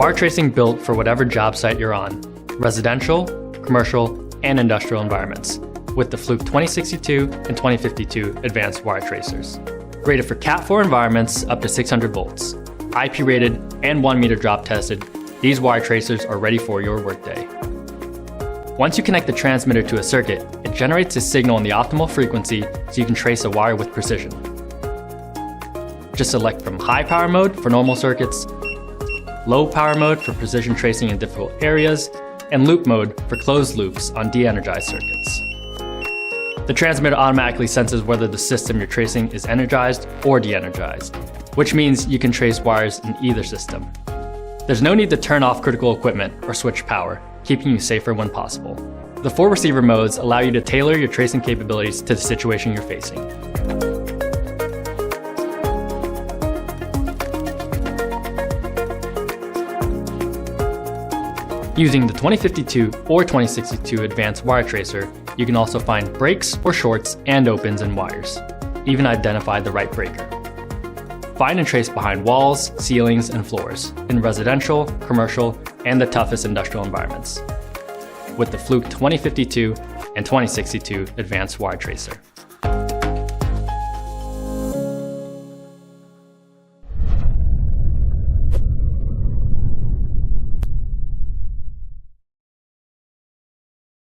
Wire tracing built for whatever job site you're on, residential, commercial, and industrial environments, with the FLUKE 2062 and 2052 advanced wire tracers. Rated for Cat4 environments up to 600 volts. IP rated and 1 meter drop tested, these wire tracers are ready for your workday. Once you connect the transmitter to a circuit, it generates a signal in the optimal frequency so you can trace a wire with precision. Just select from high power mode for normal circuits, low power mode for precision tracing in difficult areas, and loop mode for closed loops on de-energized circuits. The transmitter automatically senses whether the system you're tracing is energized or de-energized, which means you can trace wires in either system. There's no need to turn off critical equipment or switch power, keeping you safer when possible. The 4 receiver modes allow you to tailor your tracing capabilities to the situation you're facing. Using the 2052 or 2062 advanced wire tracer, you can also find breaks or shorts and opens in wires. Even identify the right breaker. Find and trace behind walls, ceilings, and floors in residential, commercial, and the toughest industrial environments with the FLUKE 2052 and 2062 advanced wire tracer.